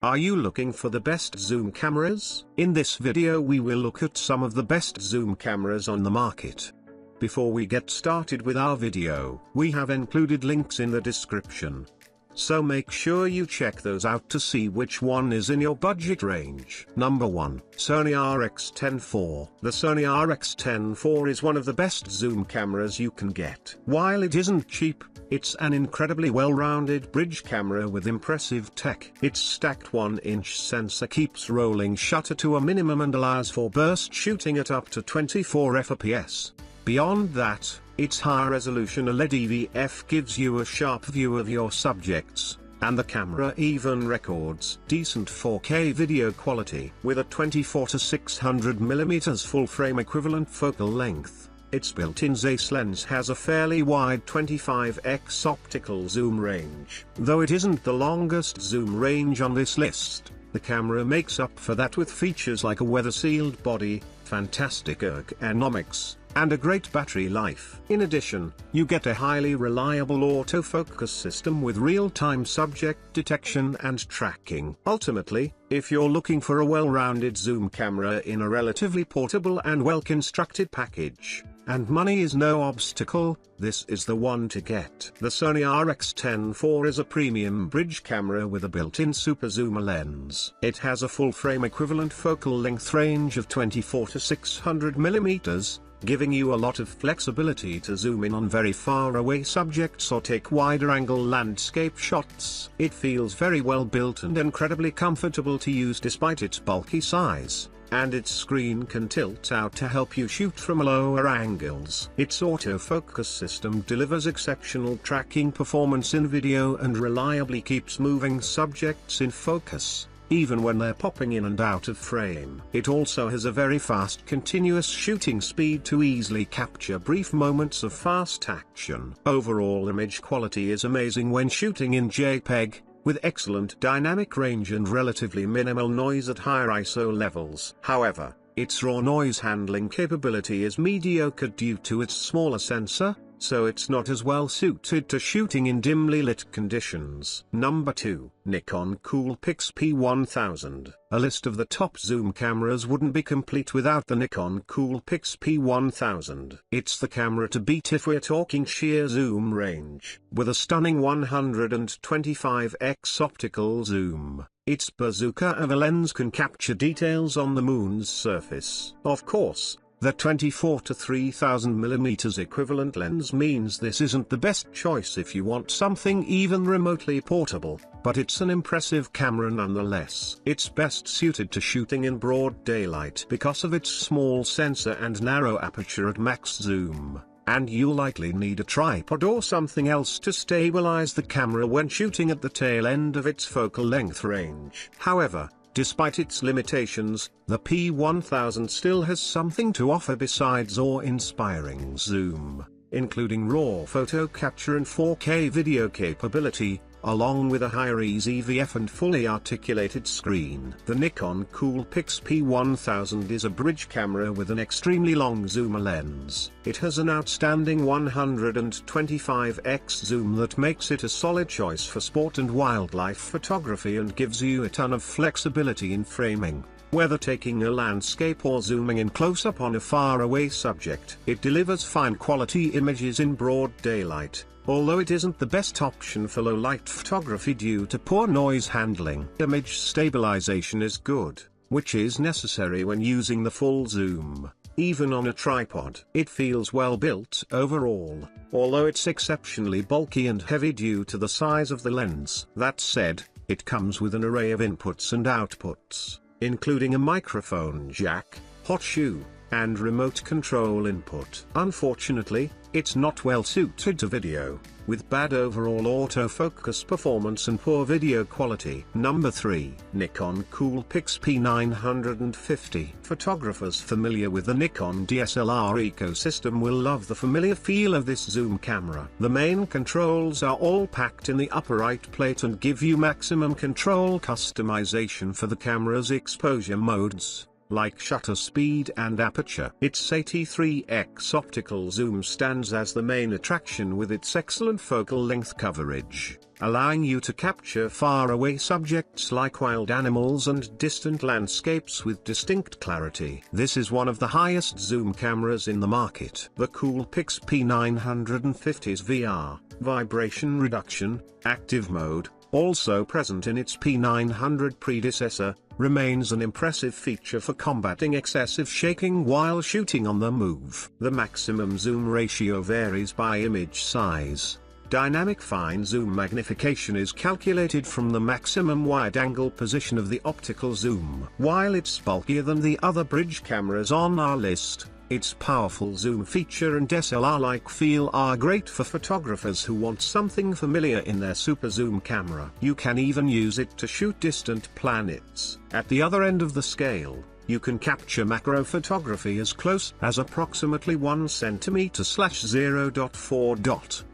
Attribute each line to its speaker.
Speaker 1: Are you looking for the best zoom cameras? In this video we will look at some of the best zoom cameras on the market. Before we get started with our video, we have included links in the description. So make sure you check those out to see which one is in your budget range. Number 1. Sony RX10 IV. The Sony RX10 IV is one of the best zoom cameras you can get. While it isn't cheap, it's an incredibly well-rounded bridge camera with impressive tech. Its stacked 1-inch sensor keeps rolling shutter to a minimum and allows for burst shooting at up to 24 fps. Beyond that, its high-resolution OLED EVF gives you a sharp view of your subjects, and the camera even records decent 4K video quality. With a 24 to 600mm full-frame equivalent focal length, its built-in Zeiss lens has a fairly wide 25x optical zoom range. Though it isn't the longest zoom range on this list, the camera makes up for that with features like a weather-sealed body, fantastic ergonomics, and a great battery life. In addition, you get a highly reliable autofocus system with real-time subject detection and tracking. Ultimately, if you're looking for a well-rounded zoom camera in a relatively portable and well-constructed package, and money is no obstacle, this is the one to get. The Sony RX10 IV is a premium bridge camera with a built-in super zoom lens. It has a full-frame equivalent focal length range of 24 to 600mm, giving you a lot of flexibility to zoom in on very far away subjects or take wider angle landscape shots. It feels very well built and incredibly comfortable to use despite its bulky size, and its screen can tilt out to help you shoot from lower angles. Its autofocus system delivers exceptional tracking performance in video and reliably keeps moving subjects in focus, even when they're popping in and out of frame. It also has a very fast continuous shooting speed to easily capture brief moments of fast action. Overall image quality is amazing when shooting in JPEG, with excellent dynamic range and relatively minimal noise at higher ISO levels. However, its raw noise handling capability is mediocre due to its smaller sensor, so it's not as well suited to shooting in dimly lit conditions. Number 2. Nikon Coolpix P1000. A list of the top zoom cameras wouldn't be complete without the Nikon Coolpix P1000. It's the camera to beat if we're talking sheer zoom range. With a stunning 125x optical zoom, its bazooka of a lens can capture details on the moon's surface. Of course, the 24 to 3000mm equivalent lens means this isn't the best choice if you want something even remotely portable, but it's an impressive camera nonetheless. It's best suited to shooting in broad daylight because of its small sensor and narrow aperture at max zoom, and you'll likely need a tripod or something else to stabilize the camera when shooting at the tail end of its focal length range. However, despite its limitations, the P1000 still has something to offer besides awe-inspiring zoom, including raw photo capture and 4K video capability, along with a higher EVF and fully articulated screen. The Nikon Coolpix P1000 is a bridge camera with an extremely long zoom lens. It has an outstanding 125x zoom that makes it a solid choice for sport and wildlife photography and gives you a ton of flexibility in framing, whether taking a landscape or zooming in close-up on a far-away subject. It delivers fine-quality images in broad daylight, although it isn't the best option for low-light photography due to poor noise handling. Image stabilization is good, which is necessary when using the full zoom, even on a tripod. It feels well built overall, although it's exceptionally bulky and heavy due to the size of the lens. That said, it comes with an array of inputs and outputs, including a microphone jack, hot shoe, and remote control input. Unfortunately, it's not well suited to video, with bad overall autofocus performance and poor video quality. Number 3. Nikon Coolpix P950. Photographers familiar with the Nikon DSLR ecosystem will love the familiar feel of this zoom camera. The main controls are all packed in the upper right plate and give you maximum control customization for the camera's exposure modes, like shutter speed and aperture. Its 83x optical zoom stands as the main attraction with its excellent focal length coverage, allowing you to capture faraway subjects like wild animals and distant landscapes with distinct clarity. This is one of the highest zoom cameras in the market. The Coolpix P950's VR, vibration reduction, active mode, also present in its P900 predecessor, remains an impressive feature for combating excessive shaking while shooting on the move. The maximum zoom ratio varies by image size. Dynamic fine zoom magnification is calculated from the maximum wide-angle position of the optical zoom. While it's bulkier than the other bridge cameras on our list, its powerful zoom feature and SLR-like feel are great for photographers who want something familiar in their super zoom camera. You can even use it to shoot distant planets. At the other end of the scale, you can capture macro photography as close as approximately 1 cm/0.4.